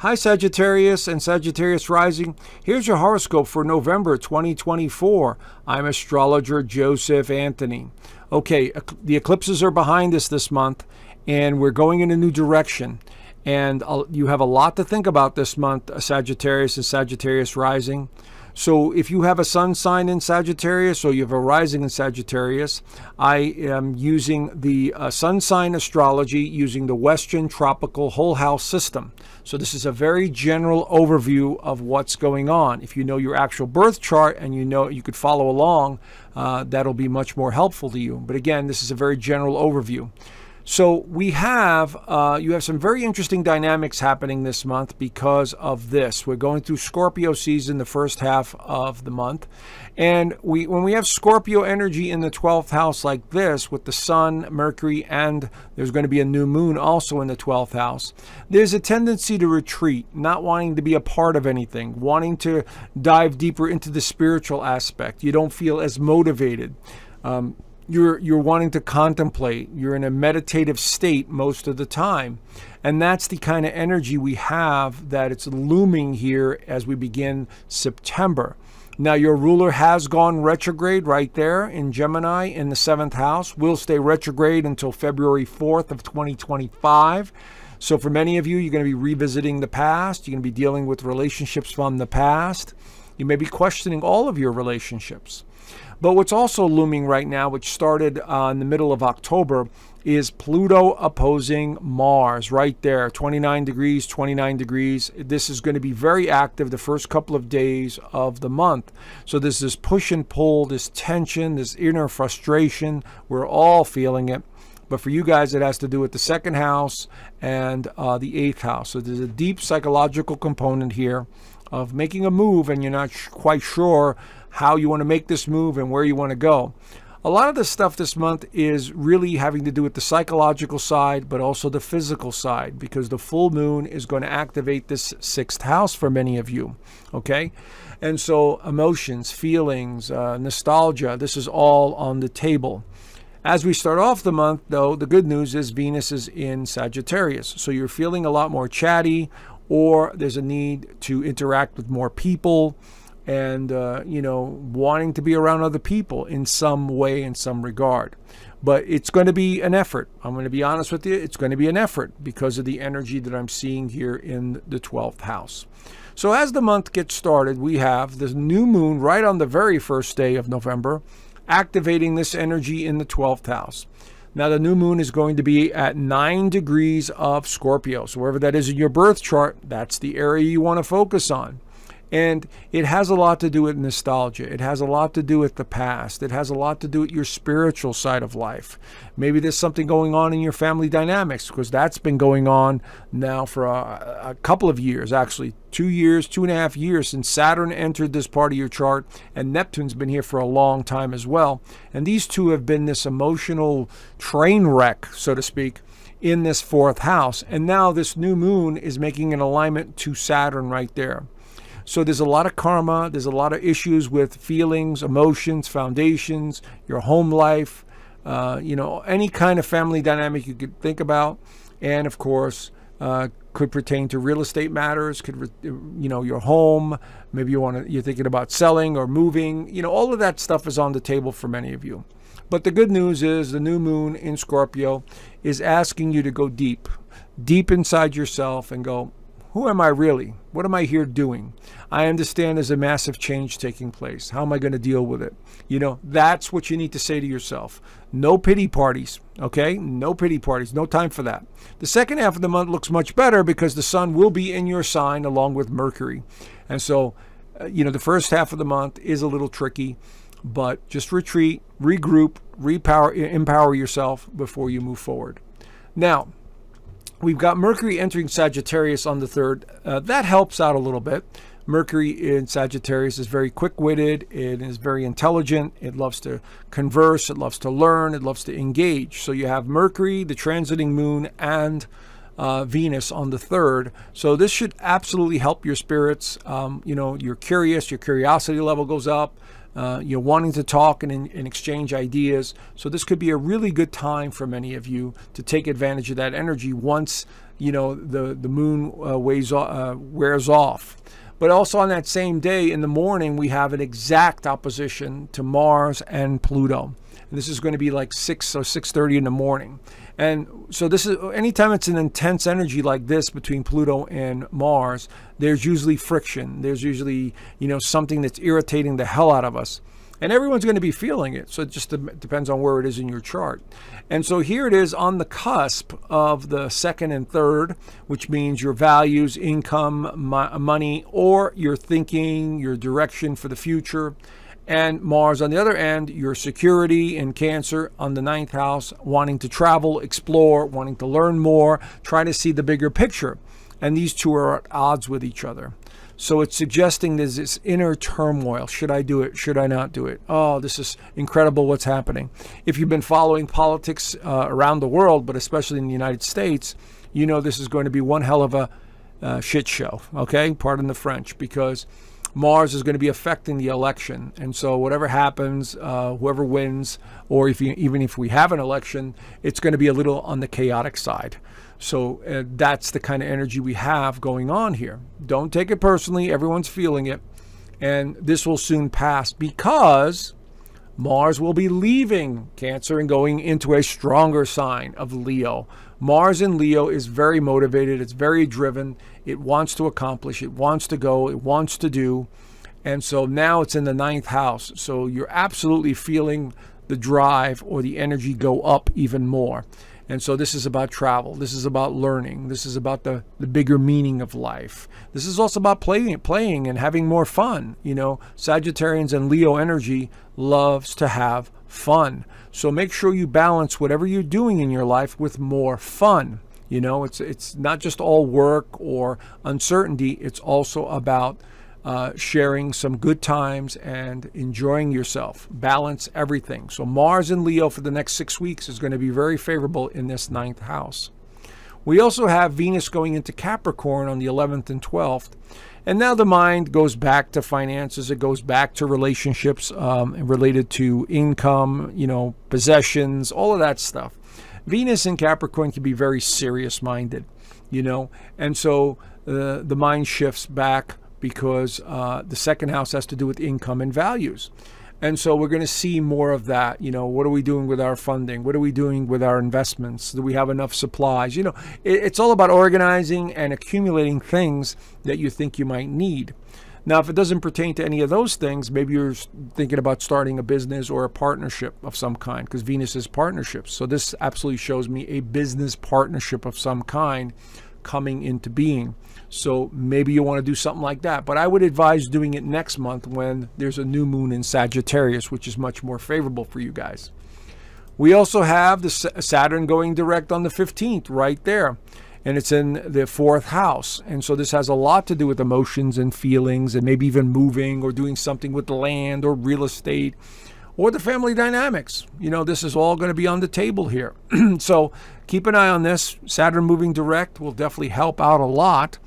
Hi Sagittarius and Sagittarius rising. Here's your horoscope for November 2024. I'm astrologer Joseph Anthony. Okay, the eclipses are behind us this month and we're going in a new direction. And you have a lot to think about this month, Sagittarius and Sagittarius rising. So if you have a sun sign in Sagittarius or you have a rising in Sagittarius, I am using the sun sign astrology using the Western Tropical Whole House system. So this is a very general overview of what's going on. If you know your actual birth chart and you know you could follow along, that'll be much more helpful to you. But again, this is a very general overview. So we have, you have some very interesting dynamics happening this month because of this. We're going through Scorpio season the first half of the month. And when we have Scorpio energy in the 12th house like this with the sun, Mercury, and there's going to be a new moon also in the 12th house, there's a tendency to retreat, not wanting to be a part of anything, wanting to dive deeper into the spiritual aspect. You don't feel as motivated. You're wanting to contemplate. You're in a meditative state most of the time. And that's the kind of energy we have that it's looming here as we begin September. Now, your ruler has gone retrograde right there in Gemini in the 7th house. Will stay retrograde until February 4th of 2025. So for many of you, you're going to be revisiting the past. You're going to be dealing with relationships from the past. You may be questioning all of your relationships. But what's also looming right now, which started in the middle of October, is Pluto opposing Mars right there, 29 degrees, 29 degrees. This is going to be very active the first couple of days of the month. So there's this push and pull, this tension, this inner frustration. We're all feeling it. But for you guys, it has to do with the 2nd house and the 8th house. So there's a deep psychological component here of making a move and you're not quite sure how you want to make this move and where you want to go. A lot of the stuff this month is really having to do with the psychological side, but also the physical side, because the full moon is going to activate this 6th house for many of you. Okay. And so emotions, feelings, nostalgia, this is all on the table. As we start off the month, though, the good news is Venus is in Sagittarius. So you're feeling a lot more chatty, or there's a need to interact with more people and, wanting to be around other people in some way, in some regard. But it's going to be an effort. I'm going to be honest with you. It's going to be an effort because of the energy that I'm seeing here in the 12th house. So as the month gets started, we have the new moon right on the very first day of November, activating this energy in the 12th house. Now, the new moon is going to be at 9 degrees of Scorpio. So wherever that is in your birth chart, that's the area you want to focus on. And it has a lot to do with nostalgia. It has a lot to do with the past. It has a lot to do with your spiritual side of life. Maybe there's something going on in your family dynamics, because that's been going on now for a couple of years, actually 2 years, 2.5 years since Saturn entered this part of your chart, and Neptune's been here for a long time as well. And these two have been this emotional train wreck, so to speak, in this 4th house. And now this new moon is making an alignment to Saturn right there. So there's a lot of karma, there's a lot of issues with feelings, emotions, foundations, your home life, any kind of family dynamic you could think about. And of course, could pertain to real estate matters, your home, maybe you're thinking about selling or moving, all of that stuff is on the table for many of you. But the good news is the new moon in Scorpio is asking you to go deep inside yourself and go, who am I really? What am I here doing? I understand there's a massive change taking place. How am I going to deal with it? That's what you need to say to yourself. No pity parties, okay? No pity parties. No time for that. The second half of the month looks much better because the sun will be in your sign along with Mercury. And so, the first half of the month is a little tricky, but just retreat, regroup, empower yourself before you move forward. Now, we've got Mercury entering Sagittarius on the 3rd. That helps out a little bit. Mercury in Sagittarius is very quick-witted. It is very intelligent. It loves to converse. It loves to learn. It loves to engage. So you have Mercury, the transiting moon, and Venus on the 3rd. So this should absolutely help your spirits. You're curious. Your curiosity level goes up. wanting to talk and exchange ideas. So this could be a really good time for many of you to take advantage of that energy once the moon wears off. But also on that same day in the morning, we have an exact opposition to Mars and Pluto. And this is going to be like 6 or 6:30 in the morning. And so this is anytime it's an intense energy like this between Pluto and Mars, there's usually friction. There's usually, something that's irritating the hell out of us. And everyone's going to be feeling it. So it just depends on where it is in your chart. And so here it is on the cusp of the second and third, which means your values, income, money, or your thinking, your direction for the future. And Mars on the other end, your security in Cancer on the 9th house, wanting to travel, explore, wanting to learn more, trying to see the bigger picture. And these two are at odds with each other. So it's suggesting there's this inner turmoil. Should I do it? Should I not do it? Oh, this is incredible what's happening. If you've been following politics around the world, but especially in the United States, this is going to be one hell of a shit show, okay? Pardon the French, because Mars is going to be affecting the election. And so whatever happens, whoever wins, or even if we have an election, it's going to be a little on the chaotic side. So that's the kind of energy we have going on here. Don't take it personally. Everyone's feeling it. And this will soon pass because Mars will be leaving Cancer and going into a stronger sign of Leo. Mars in Leo is very motivated. It's very driven. It wants to accomplish. It wants to go. It wants to do. And so now it's in the 9th house. So you're absolutely feeling the drive or the energy go up even more. And so this is about travel. This is about learning. This is about the bigger meaning of life. This is also about playing and having more fun. Sagittarians and Leo energy loves to have fun. So make sure you balance whatever you're doing in your life with more fun. It's not just all work or uncertainty. It's also about sharing some good times and enjoying yourself. Balance everything. So Mars in Leo for the next 6 weeks is going to be very favorable in this 9th house. We also have Venus going into Capricorn on the 11th and 12th. And now the mind goes back to finances. It goes back to relationships related to income, possessions, all of that stuff. Venus in Capricorn can be very serious-minded, and so the mind shifts back because the second house has to do with income and values. And so we're going to see more of that. What are we doing with our funding? What are we doing with our investments? Do we have enough supplies? It's all about organizing and accumulating things that you think you might need. Now, if it doesn't pertain to any of those things, maybe you're thinking about starting a business or a partnership of some kind, because Venus is partnerships. So this absolutely shows me a business partnership of some kind coming into being. So maybe you want to do something like that. But I would advise doing it next month when there's a new moon in Sagittarius, which is much more favorable for you guys. We also have the Saturn going direct on the 15th right there. And it's in the 4th house. And so this has a lot to do with emotions and feelings and maybe even moving or doing something with land or real estate or the family dynamics. This is all going to be on the table here. So keep an eye on this. Saturn moving direct will definitely help out a lot.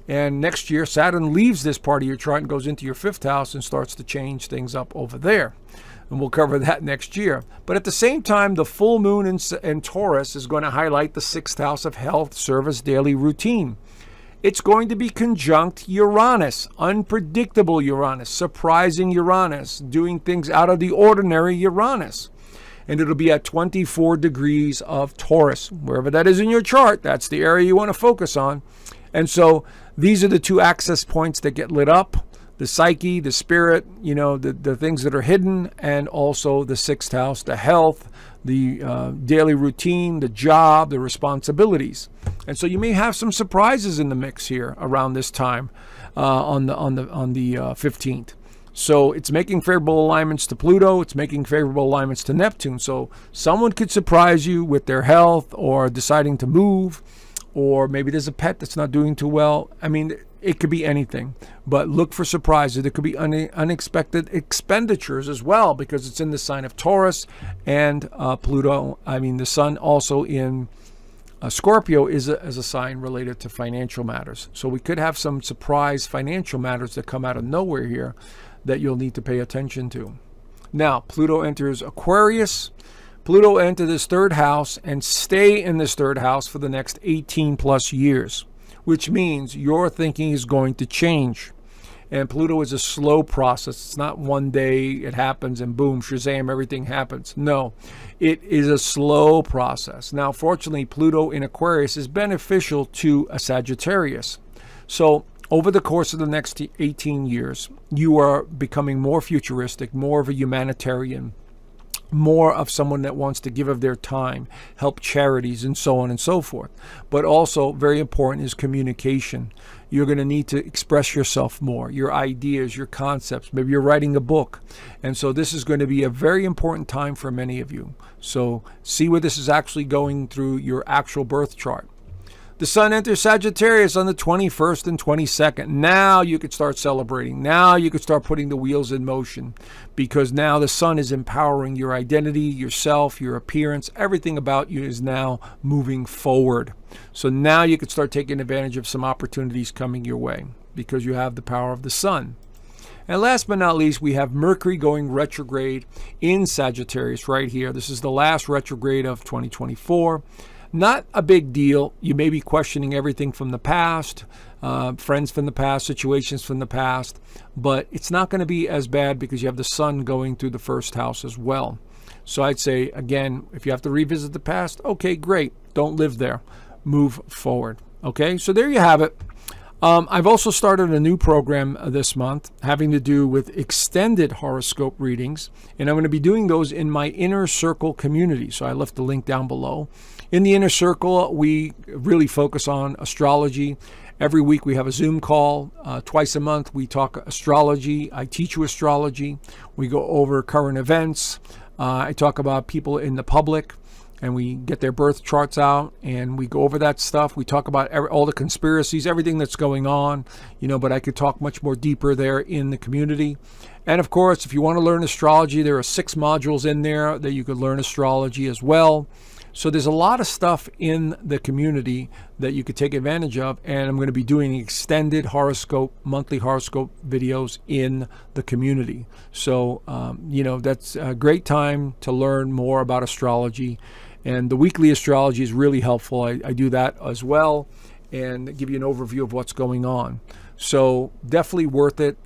And next year, Saturn leaves this part of your chart and goes into your 5th house and starts to change things up over there. And we'll cover that next year. But at the same time, the full moon in Taurus is going to highlight the 6th house of health, service, daily routine. It's going to be conjunct Uranus, unpredictable Uranus, surprising Uranus, doing things out of the ordinary Uranus. And it'll be at 24 degrees of Taurus. Wherever that is in your chart, that's the area you want to focus on. And so these are the two access points that get lit up. The psyche, the spirit, the things that are hidden, and also the 6th house, the health, the daily routine, the job, the responsibilities. And so you may have some surprises in the mix here around this time on the 15th. So it's making favorable alignments to Pluto. It's making favorable alignments to Neptune. So someone could surprise you with their health or deciding to move, or maybe there's a pet that's not doing too well. I mean, it could be anything, but look for surprises. There could be unexpected expenditures as well, because it's in the sign of Taurus, and Pluto, the sun also in Scorpio is a sign related to financial matters. So we could have some surprise financial matters that come out of nowhere here that you'll need to pay attention to. Now, Pluto enters Aquarius. Pluto enter this third house and stay in this third house for the next 18 plus years, which means your thinking is going to change. And Pluto is a slow process. It's not one day it happens and boom, shazam, everything happens. No, it is a slow process. Now, fortunately, Pluto in Aquarius is beneficial to a Sagittarius. So over the course of the next 18 years, you are becoming more futuristic, more of a humanitarian, more of someone that wants to give of their time, help charities, and so on and so forth. But also, very important is communication. You're going to need to express yourself more, your ideas, your concepts. Maybe you're writing a book. And so this is going to be a very important time for many of you. So see where this is actually going through your actual birth chart. The sun enters Sagittarius on the 21st and 22nd. Now you could start celebrating. Now you could start putting the wheels in motion, because now the sun is empowering your identity, yourself, your appearance. Everything about you is now moving forward. So now you could start taking advantage of some opportunities coming your way because you have the power of the sun. And last but not least, we have Mercury going retrograde in Sagittarius right here. This is the last retrograde of 2024. Not a big deal. You may be questioning everything from the past, friends from the past, situations from the past, but it's not going to be as bad because you have the sun going through the first house as well. So I'd say, again, if you have to revisit the past, okay, great. Don't live there. Move forward. Okay, so there you have it. I've also started a new program this month having to do with extended horoscope readings, and I'm going to be doing those in my Inner Circle community. So I left the link down below. In the Inner Circle, we really focus on astrology. Every week we have a Zoom call. Twice a month we talk astrology. I teach you astrology. We go over current events. I talk about people in the public, and we get their birth charts out and we go over that stuff. We talk about all the conspiracies, everything that's going on, but I could talk much more deeper there in the community. And of course, if you want to learn astrology, there are 6 modules in there that you could learn astrology as well. So there's a lot of stuff in the community that you could take advantage of, and I'm going to be doing extended monthly horoscope videos in the community. So, that's a great time to learn more about astrology, and the weekly astrology is really helpful. I do that as well and give you an overview of what's going on. So definitely worth it.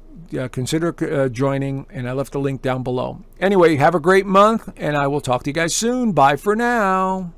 Consider joining, and I left the link down below. Anyway, have a great month, and I will talk to you guys soon. Bye for now.